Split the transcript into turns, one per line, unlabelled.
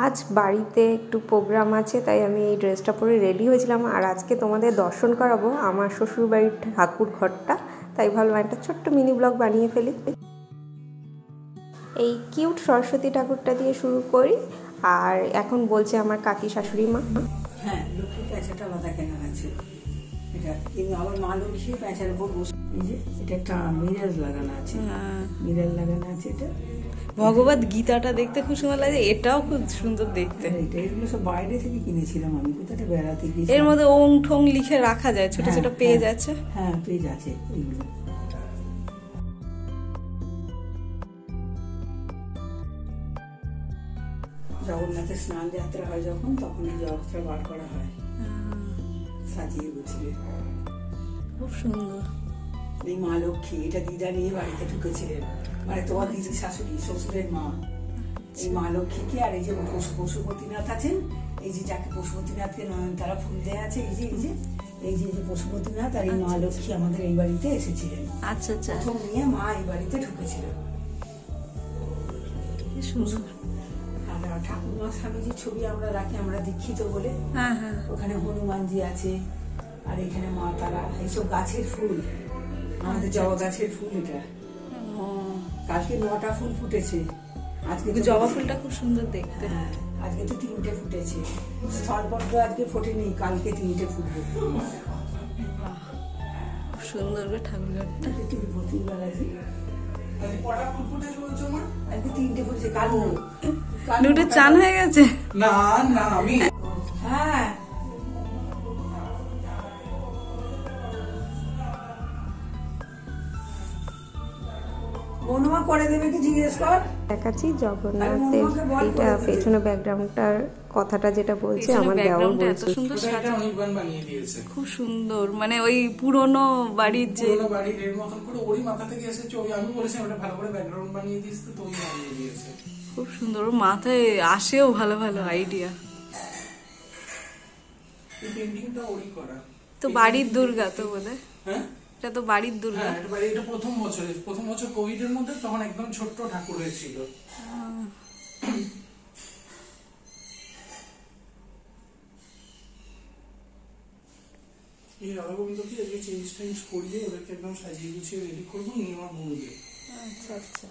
আজ বাড়িতে একটু প্রোগ্রাম আছে, তাই আমি এই ড্রেসটা পরে রেডি হয়েছিলাম। আর আজকে তোমাদের দর্শন করাবো আমার শ্বশুরবাড়ির ঠাকুর ঘরটা, তাই ভাবলাম একটা ছোট্ট মিনি ব্লগ বানিয়ে ফেলি। এই কিউট সরস্বতী ঠাকুরটা দিয়ে শুরু করি। আর এখন বলছে আমার কাকি শাশুড়ি মা,
হ্যাঁ লক্ষ্মী প্যাঁচাটা আলাদা কেনা আছে, এটা কিন্তু আবার মা লক্ষ্মী প্যাঁচার উপর বসে, এই যে এটা একটা মিরর লাগানো আছে, মিরর লাগানো আছে। এটা
ভগবত গীতাটা দেখতে খুব সুন্দর লাগে, এটাও খুব সুন্দর দেখতে।
এগুলো সব বাইরে থেকে কিনেছিলাম আমি, কোথায় বেড়াতে গিয়ে।
এর মধ্যে ওং ঠং লিখে রাখা যায়, ছোট ছোট পেজ আছে।
হ্যাঁ পেজ আছে এইগুলো। জগন্নাথের স্নান যাত্রা হয় যখন, তখন এই জগৎটা বার করা হয় সাজিয়ে গুছিয়ে,
খুব সুন্দর।
এই মা লক্ষ্মী, এটা দিদা নিয়ে বাড়িতে ঢুকেছিলেন, মানে তোমার দিদির শাশুড়ি, শ্বশুরের মা। এই মা লক্ষ্মীকে, আর এই যে পশুপতিনাথ আছেন, এই যে যাকে পশুপতিনাথকে নয়নতারা ফুল দেয়া আছে, এই যে এই যে এই যে পশুপতিনাথ আর এই মা লক্ষ্মী আমাদের এই বাড়িতে এসেছিলেন।
আচ্ছা আচ্ছা,
প্রথম নিয়ে মা এই বাড়িতে ঢুকেছিলেন।
সুন্দর।
আর ঠাকুরমা স্বামীজির ছবি আমরা রাখি, আমরা দীক্ষিত বলে।
হ্যাঁ হ্যাঁ,
ওখানে হনুমানজি আছে, আর এখানে মা তারা, এইসব গাছের ফুল, আমাদের জবা গাছের ফুল। এটা কালকে 9টা ফুল ফুটেছে, আজকে
জবা ফুলটা খুব সুন্দর দেখতে।
আজকে তো 3টে ফুটেছে। স্থলপদ্ম আজকে ফোটেনি, কালকে 3টে ফুটবে।
খুব সুন্দর করে ঠাকুর ঘরটা।
আজকে 3টে ফুটেছে, কাল
দুটো চান হয়ে গেছে।
না না আমি
হ্যাঁ মনুমা করে দেবে কি জিজ্ঞেস কর।
দেখাচ্ছি জগন্নাথের এইটা পেছনে ব্যাকগ্রাউন্ডটার কথাটা যেটা বলছে আমার দেওয়ার বলছে।
খুব সুন্দর, মানে ওই পুরনো বাড়ির যে
বাড়ির এর মতন করে ওরই মাথা থেকে এসেছে। আমি বলেছিলাম ওটা ভালো করে ব্যাকগ্রাউন্ড বানিয়ে দিস, তো ওই বানিয়ে দিয়েছে।
খুব সুন্দর, ওর মাথায় আসেও ভালো ভালো আইডিয়া।
এই পেইন্টিংটা ওরই করা।
তো বাড়ির দুর্গা তো বলে।
হ্যাঁ
এটা তো বাড়ির দুর্গা।
হ্যাঁ, এটা প্রথম বছর কোভিড এর মধ্যে, তখন একদম ছোট্ট ঠাকুর হয়েছিল। এই রাধা গোবিন্দকে আজকে চেঞ্জ করিয়ে ওদেরকে একদম সাজিয়ে গুছিয়ে রেডি করবো, নিয়ে আমার বলবে।
আচ্ছা আচ্ছা।